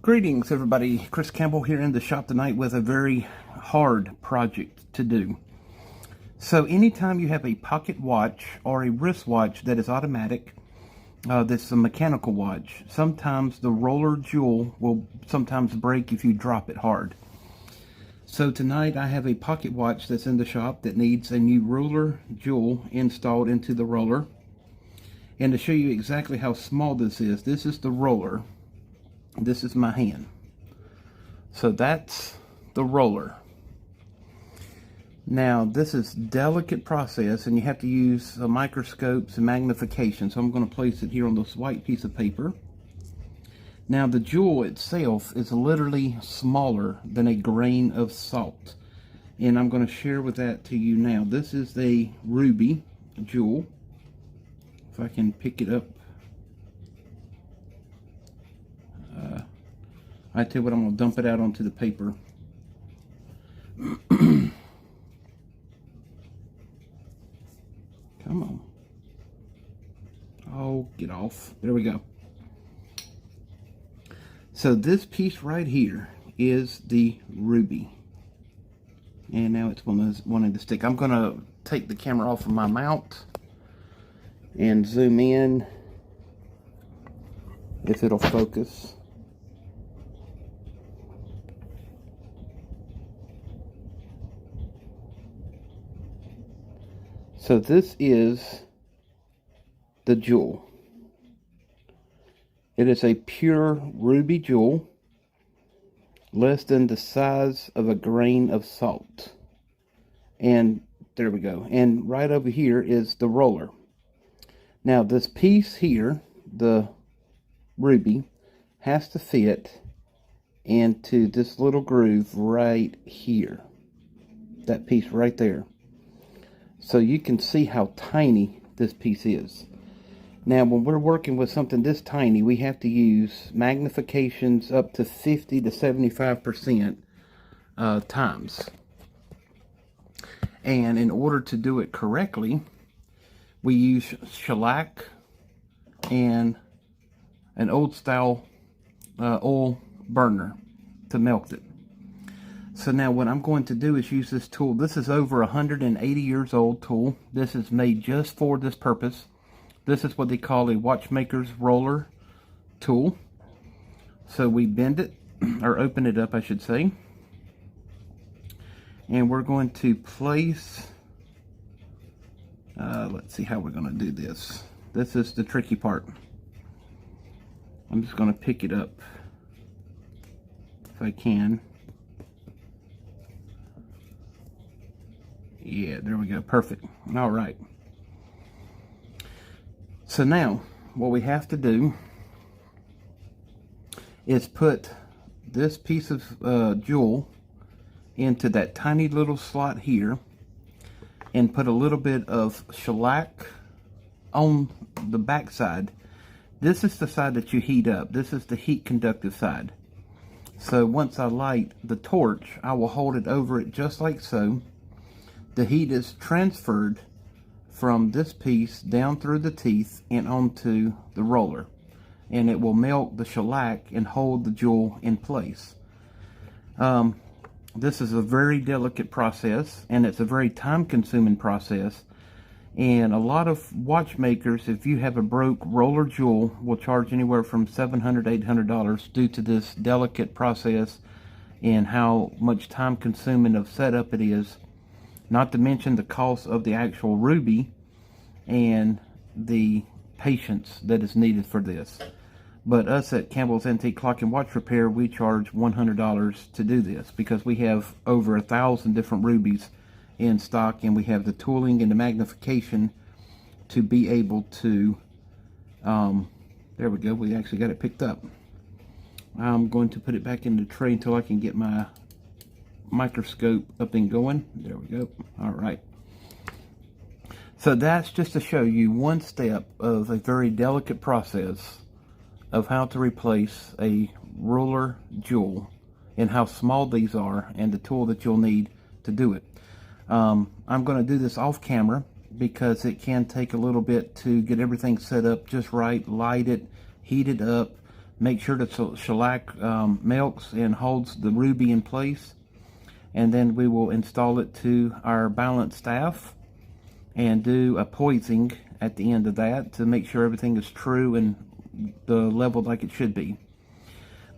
Greetings everybody, Chris Campbell here in the shop tonight with a very hard project to do. So anytime you have a pocket watch or a wristwatch that is automatic, that's a mechanical watch, sometimes the roller jewel will sometimes break if you drop it hard. So tonight I have a pocket watch that's in the shop that needs a new roller jewel installed into the roller. And to show you exactly how small this is the roller. This is my hand. So that's the roller. Now this is a delicate process and you have to use microscopes and magnification. So I'm going to place it here on this white piece of paper. Now the jewel itself is literally smaller than a grain of salt. And I'm going to share with that to you now. This is the ruby jewel. If I can pick it up. I tell you what, I'm going to dump it out onto the paper. Come on. Oh, get off. There we go. So this piece right here is the ruby. And now it's wanting to stick. I'm going to take the camera off of my mount and zoom in if it'll focus. So this is the jewel. It is a pure ruby jewel, less than the size of a grain of salt. And there we go. And right over here is the roller. Now this piece here, the ruby, has to fit into this little groove right here. That piece right there. So you can see how tiny this piece is. Now when we're working with something this tiny, we have to use magnifications up to 50 to 75% times. And in order to do it correctly, we use shellac and an old style oil burner to melt it. So now what I'm going to do is use this tool. This is over 180 years old tool. This is made just for this purpose. This is what they call a watchmaker's roller tool. So we bend it, or open it up I should say. And we're going to place, let's see how we're going to do this. This is the tricky part. I'm just going to pick it up if I can. Yeah, there we go. Perfect. All right. So now, what we have to do is put this piece of jewel into that tiny little slot here and put a little bit of shellac on the back side. This is the side that you heat up. This is the heat conductive side. So once I light the torch, I will hold it over it just like so. The heat is transferred from this piece down through the teeth and onto the roller. And it will melt the shellac and hold the jewel in place. This is a very delicate process and it's a very time-consuming process. And a lot of watchmakers, if you have a broke roller jewel, will charge anywhere from $700 to $800 due to this delicate process and how much time-consuming of setup it is. Not to mention the cost of the actual ruby and the patience that is needed for this. But us at Campbell's Antique Clock and Watch Repair, we charge $100 to do this because we have over 1,000 different rubies in stock and we have the tooling and the magnification to be able to, there we go, we actually got it picked up. I'm going to put it back in the tray until I can get my microscope up and going. There we go. All right. So that's just to show you one step of a very delicate process of how to replace a roller jewel and how small these are and the tool that you'll need to do it. I'm going to do this off camera because it can take a little bit to get everything set up just right, light it, heat it up, Make sure the shellac melts and holds the ruby in place. And then we will install it to our balance staff and do a poising at the end of that to make sure everything is true and the level like it should be.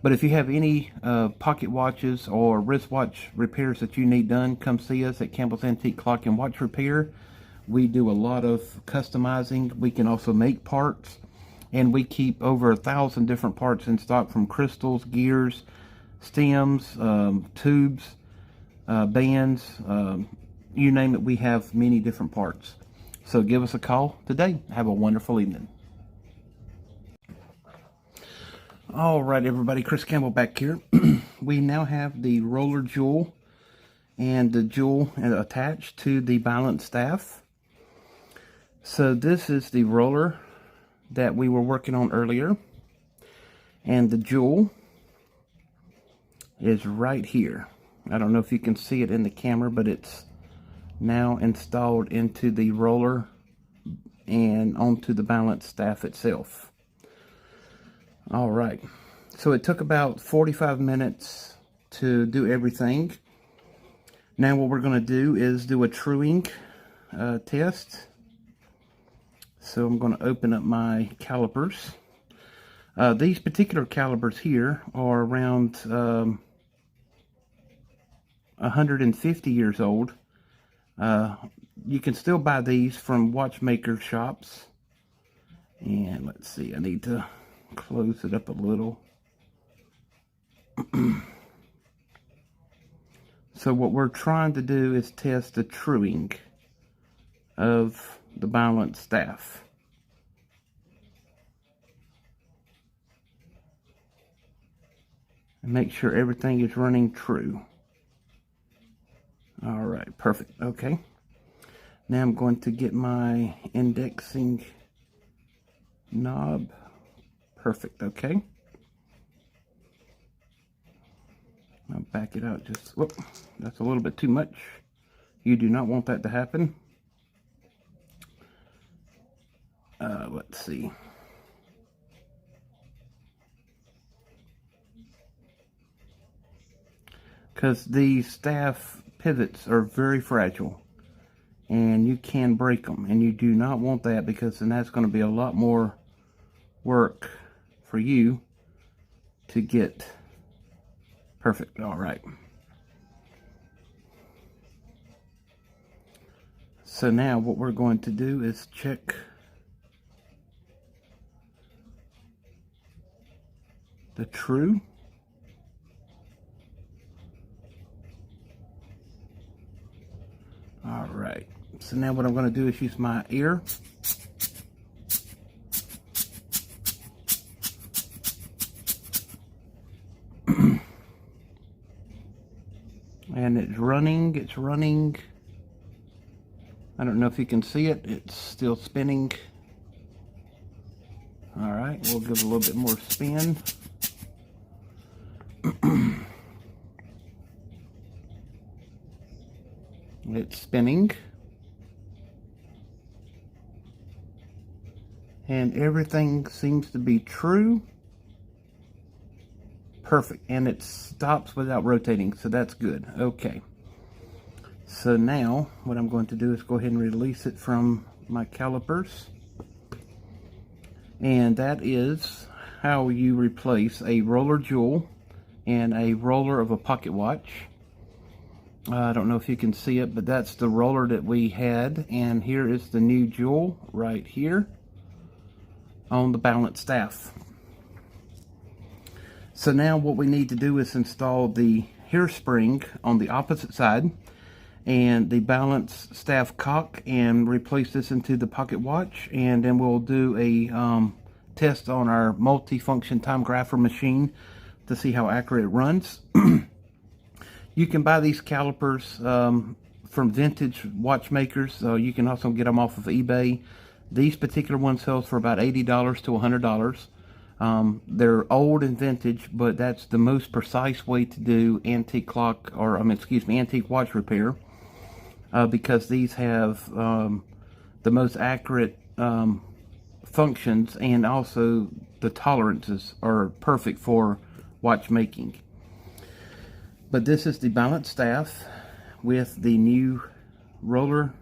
But if you have any pocket watches or wristwatch repairs that you need done, come see us at Campbell's Antique Clock and Watch Repair. We do a lot of customizing. We can also make parts, and we keep over 1,000 different parts in stock, from crystals, gears, stems, tubes, bands, you name it. We have many different parts. So give us a call today. Have a wonderful evening. All right, everybody, Chris Campbell back here. We now have the roller jewel and the jewel attached to the balance staff. So this is the roller that we were working on earlier, and the jewel is right here. I don't know if you can see it in the camera, but it's now installed into the roller and onto the balance staff itself. All right, so it took about 45 minutes to do everything. Now what we're going to do is do a truing test. So I'm going to open up my calipers. These particular calipers here are around 150 years old. You can still buy these from watchmaker shops. And let's see, I need to close it up a little. So what we're trying to do is test the truing of the balance staff. And make sure everything is running true. All right, perfect. Okay. Now I'm going to get my indexing knob. Perfect. Okay. I'll back it out just, whoop, that's a little bit too much. You do not want that to happen. Let's see. Because the staff pivots are very fragile, and you can break them, and you do not want that, because then that's going to be a lot more work for you to get perfect. All right. So now what we're going to do is check the true. All right. So now what I'm going to do is use my ear. And it's running. I don't know if you can see it. It's still spinning. All right, we'll give it a little bit more spin. It's spinning. And everything seems to be true. Perfect. And it stops without rotating, so that's good. Okay. So now what I'm going to do is go ahead and release it from my calipers. And that is how you replace a roller jewel and a roller of a pocket watch. I don't know if you can see it, but that's the roller that we had, and here is the new jewel right here on the balance staff. So now what we need to do is install the hairspring on the opposite side and the balance staff cock, and replace this into the pocket watch, and then we'll do a test on our multifunction time grapher machine to see how accurate it runs. You can buy these calipers from vintage watchmakers. You can also get them off of eBay. These particular ones sell for about $80 to $100. They're old and vintage, but that's the most precise way to do antique clock, or antique watch repair, because these have the most accurate functions, and also the tolerances are perfect for watchmaking. But this is the balance staff with the new roller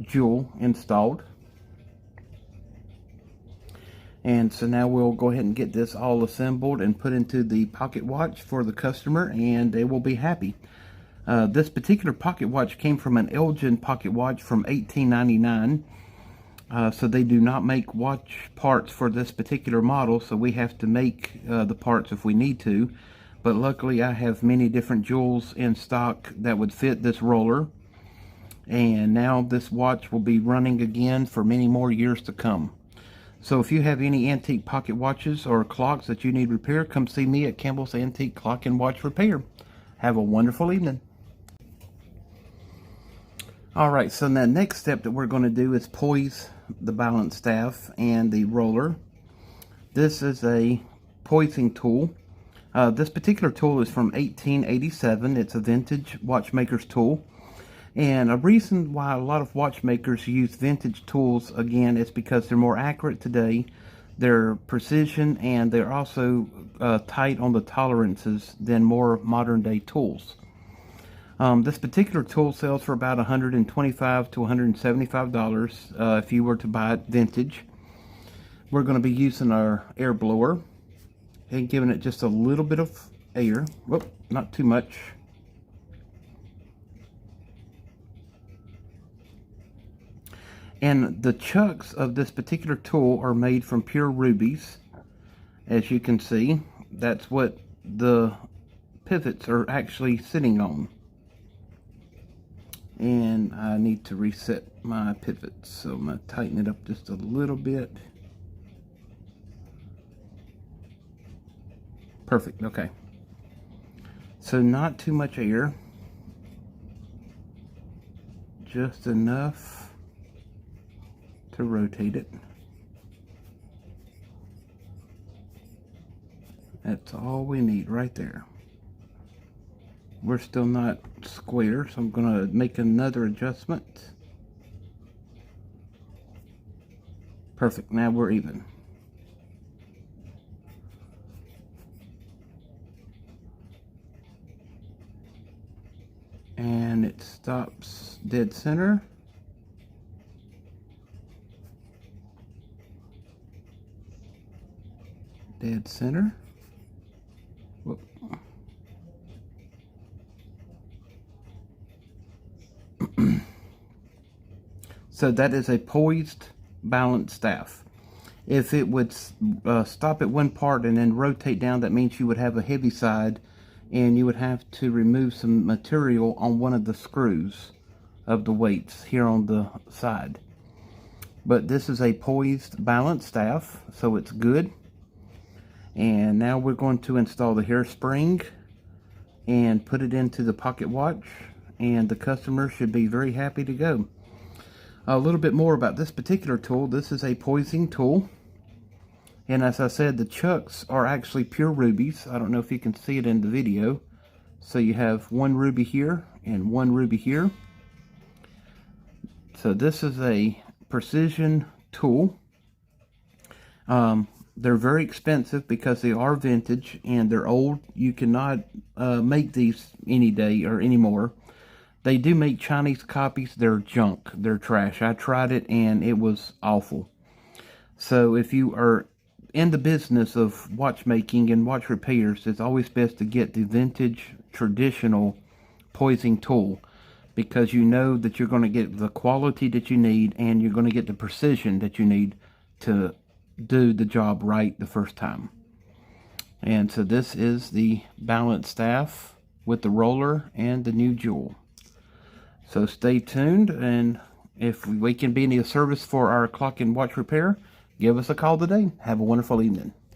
jewel installed. And so now we'll go ahead and get this all assembled and put into the pocket watch for the customer, and they will be happy. This particular pocket watch came from an Elgin pocket watch from 1899. So they do not make watch parts for this particular model, so we have to make the parts if we need to. But luckily I have many different jewels in stock that would fit this roller. And now this watch will be running again for many more years to come. So if you have any antique pocket watches or clocks that you need repair, come see me at Campbell's Antique Clock and Watch Repair. Have a wonderful evening. Alright, so the next step that we're going to do is poise the balance staff and the roller. This is a poising tool. This particular tool is from 1887. It's a vintage watchmaker's tool. And a reason why a lot of watchmakers use vintage tools, again, is because they're more accurate today. They're precision, and they're also tight on the tolerances than more modern day tools. This particular tool sells for about $125 to $175 if you were to buy it vintage. We're going to be using our air blower and giving it just a little bit of air. Whoop, not too much. And the chucks of this particular tool are made from pure rubies. As you can see, that's what the pivots are actually sitting on. And I need to reset my pivots, so I'm going to tighten it up just a little bit. Perfect, okay. So not too much air, just enough to rotate it. That's all we need right there. We're still not square, so I'm going to make another adjustment. Perfect, now we're even. And it stops dead center. Dead center. Whoop. So that is a poised balance staff. If it would stop at one part and then rotate down, that means you would have a heavy side and you would have to remove some material on one of the screws of the weights here on the side. But this is a poised balance staff, so it's good. And now we're going to install the hairspring and put it into the pocket watch, and the customer should be very happy to go. A little bit more about this particular tool. This is a poising tool, and as I said, the chucks are actually pure rubies. I don't know if you can see it in the video. So you have one ruby here and one ruby here. So this is a precision tool. They're very expensive because they are vintage and they're old. You cannot make these any day or anymore. They do make Chinese copies. They're junk. They're trash. I tried it and it was awful. So if you are in the business of watchmaking and watch repairs, it's always best to get the vintage traditional poising tool, because you know that you're going to get the quality that you need and you're going to get the precision that you need to do the job right the first time. And so this is the balance staff with the roller and the new jewel. So stay tuned, and if we can be any service for our clock and watch repair, give us a call today. Have a wonderful evening.